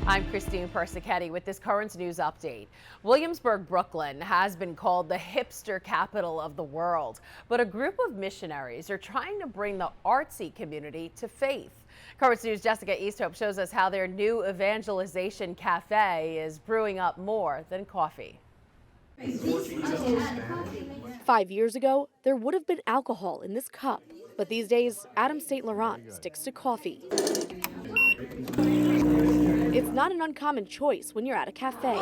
I'm Christine Persichetti with this Currents News Update. Williamsburg, Brooklyn has been called the hipster capital of the world, but a group of missionaries are trying to bring the artsy community to faith. Currents News' Jessica Easthope shows us how their new evangelization cafe is brewing up more than coffee. 5 years ago, there would have been alcohol in this cup, but these days, Adam St. Laurent sticks to coffee. It's not an uncommon choice when you're at a cafe,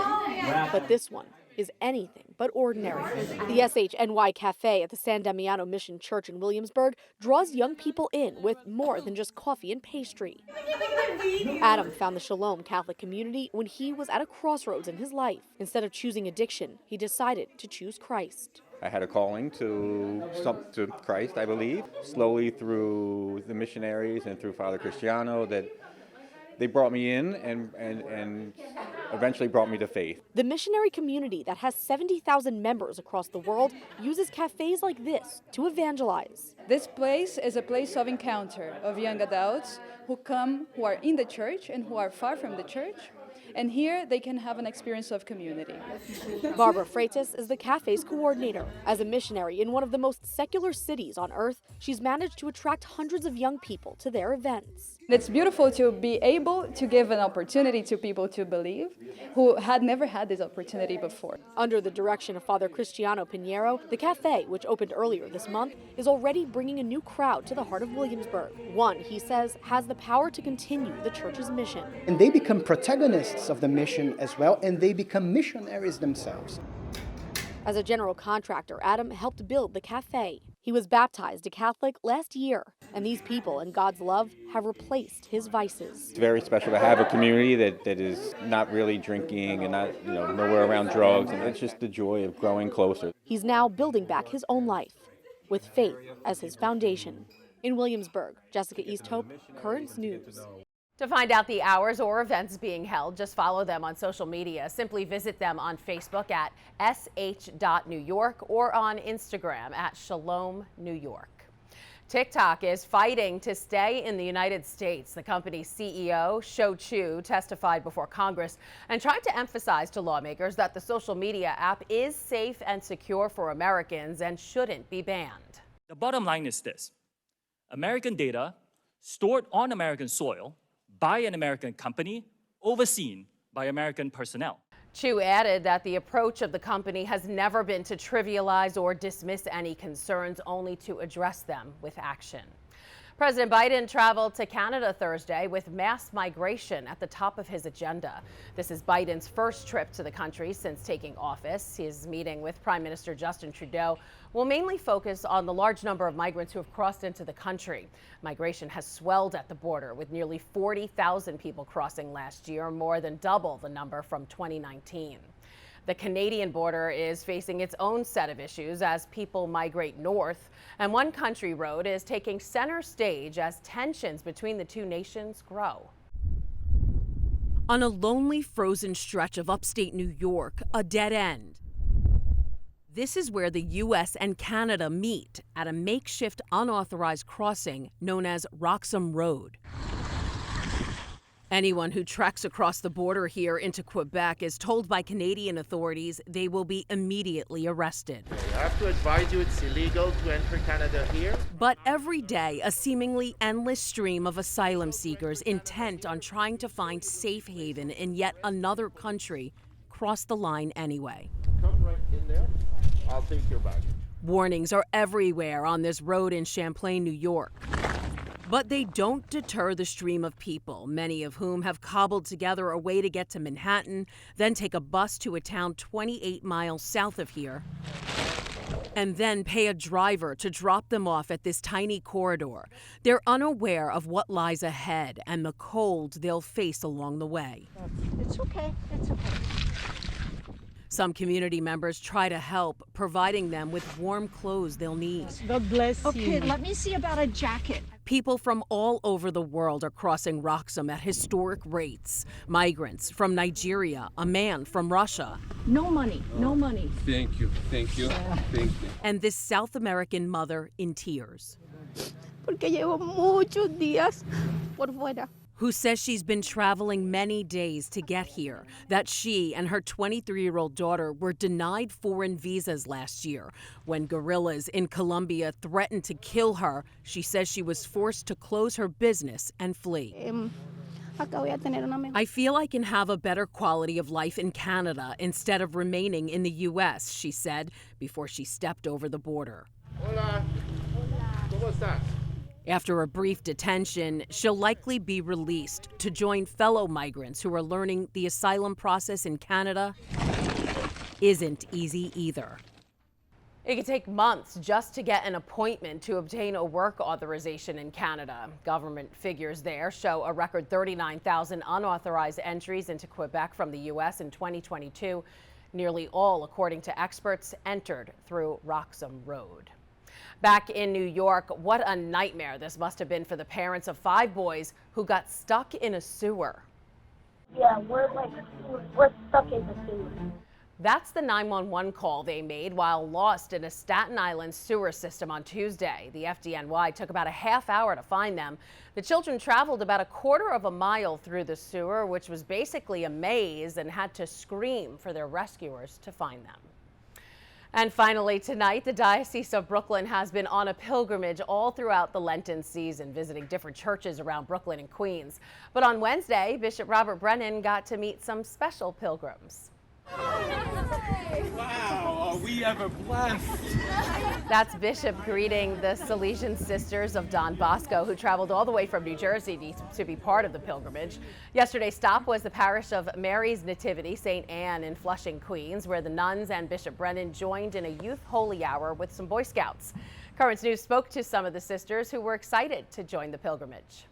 but this one is anything but ordinary. The SHNY Cafe at the San Damiano Mission Church in Williamsburg draws young people in with more than just coffee and pastry. Adam found the Shalom Catholic community when he was at a crossroads in his life. Instead of choosing addiction, he decided to choose Christ. I had a calling to Christ, I believe, slowly through the missionaries and through Father Cristiano, that they brought me in and eventually brought me to faith. The missionary community that has 70,000 members across the world uses cafes like this to evangelize. This place is a place of encounter of young adults who are in the church and who are far from the church. And here they can have an experience of community. Barbara Freitas is the cafe's coordinator. As a missionary in one of the most secular cities on earth, she's managed to attract hundreds of young people to their events. It's beautiful to be able to give an opportunity to people to believe who had never had this opportunity before. Under the direction of Father Cristiano Pinheiro, the cafe, which opened earlier this month, is already bringing a new crowd to the heart of Williamsburg. One, he says, has the power to continue the church's mission. And they become protagonists of the mission as well, and they become missionaries themselves. As a general contractor, Adam helped build the cafe. He was baptized a Catholic last year, and these people and God's love have replaced his vices. It's very special to have a community that is not really drinking and not, nowhere around drugs, and it's just the joy of growing closer. He's now building back his own life with faith as his foundation. In Williamsburg, Jessica Easthope, Currents News. To find out the hours or events being held, just follow them on social media. Simply visit them on Facebook at sh.newyork or on Instagram at Shalom New York. TikTok is fighting to stay in the United States. The company's CEO, Shou Chew, testified before Congress and tried to emphasize to lawmakers that the social media app is safe and secure for Americans and shouldn't be banned. The bottom line is this: American data stored on American soil by an American company, overseen by American personnel. Chew added that the approach of the company has never been to trivialize or dismiss any concerns, only to address them with action. President Biden traveled to Canada Thursday with mass migration at the top of his agenda. This is Biden's first trip to the country since taking office. His meeting with Prime Minister Justin Trudeau will mainly focus on the large number of migrants who have crossed into the country. Migration has swelled at the border, with nearly 40,000 people crossing last year, more than double the number from 2019. The Canadian border is facing its own set of issues as people migrate north, and one country road is taking center stage as tensions between the two nations grow. On a lonely, frozen stretch of upstate New York, a dead end. This is where the U.S. and Canada meet at a makeshift unauthorized crossing known as Roxham Road. Anyone who treks across the border here into Quebec is told by Canadian authorities they will be immediately arrested. I have to advise you it's illegal to enter Canada here. But every day, a seemingly endless stream of asylum seekers intent on trying to find safe haven in yet another country cross the line anyway. Come right in there. I'll take your bag. Warnings are everywhere on this road in Champlain, New York. But they don't deter the stream of people, many of whom have cobbled together a way to get to Manhattan, then take a bus to a town 28 miles south of here, and then pay a driver to drop them off at this tiny corridor. They're unaware of what lies ahead and the cold they'll face along the way. It's okay. It's okay. Some community members try to help, providing them with warm clothes they'll need. God bless you. Okay, let me see about a jacket. People from all over the world are crossing Roxham at historic rates. Migrants from Nigeria, a man from Russia. No money, no money. Thank you, thank you, thank you. And this South American mother in tears. Porque llevo muchos días por fuera. who says she's been traveling many days to get here, that she and her 23-year-old daughter were denied foreign visas last year. When guerrillas in Colombia threatened to kill her, she says she was forced to close her business and flee. I feel I can have a better quality of life in Canada instead of remaining in the U.S., she said, before she stepped over the border. Hola. ¿Cómo estás? After a brief detention, she'll likely be released to join fellow migrants who are learning the asylum process in Canada isn't easy either. It could take months just to get an appointment to obtain a work authorization in Canada. Government figures there show a record 39,000 unauthorized entries into Quebec from the U.S. in 2022. Nearly all, according to experts, entered through Roxham Road. Back in New York, what a nightmare this must have been for the parents of 5 boys who got stuck in a sewer. Yeah, we're stuck in the sewer. That's the 911 call they made while lost in a Staten Island sewer system on Tuesday. The FDNY took about a half hour to find them. The children traveled about a quarter of a mile through the sewer, which was basically a maze, and had to scream for their rescuers to find them. And finally tonight, the Diocese of Brooklyn has been on a pilgrimage all throughout the Lenten season, visiting different churches around Brooklyn and Queens. But on Wednesday, Bishop Robert Brennan got to meet some special pilgrims. Wow, are we ever blessed? That's Bishop greeting the Salesian Sisters of Don Bosco, who traveled all the way from New Jersey to be part of the pilgrimage. Yesterday's stop was the parish of Mary's Nativity, St. Anne in Flushing, Queens, where the nuns and Bishop Brennan joined in a youth holy hour with some Boy Scouts. Currents News spoke to some of the sisters who were excited to join the pilgrimage.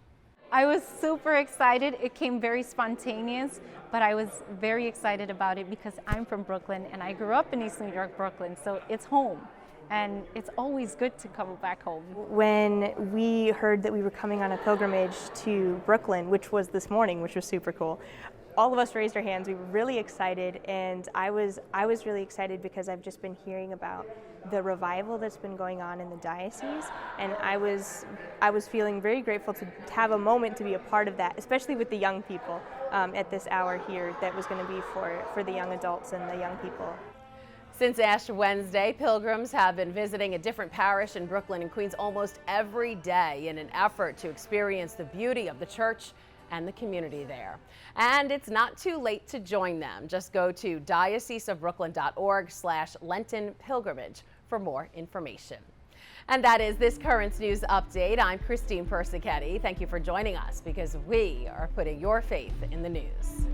I was super excited. It came very spontaneous, but I was very excited about it because I'm from Brooklyn and I grew up in East New York, Brooklyn, so it's home. And it's always good to come back home. When we heard that we were coming on a pilgrimage to Brooklyn, which was this morning, which was super cool, all of us raised our hands. We were really excited, and I was really excited because I've just been hearing about the revival that's been going on in the diocese, and I was feeling very grateful to have a moment to be a part of that, especially with the young people at this hour here that was going to be for the young adults and the young people. Since Ash Wednesday, pilgrims have been visiting a different parish in Brooklyn and Queens almost every day in an effort to experience the beauty of the church and the community there. And it's not too late to join them. Just go to dioceseofbrooklyn.org/Lenten Pilgrimage for more information. And that is this Currents News Update. I'm Christine Persichetti. Thank you for joining us because we are putting your faith in the news.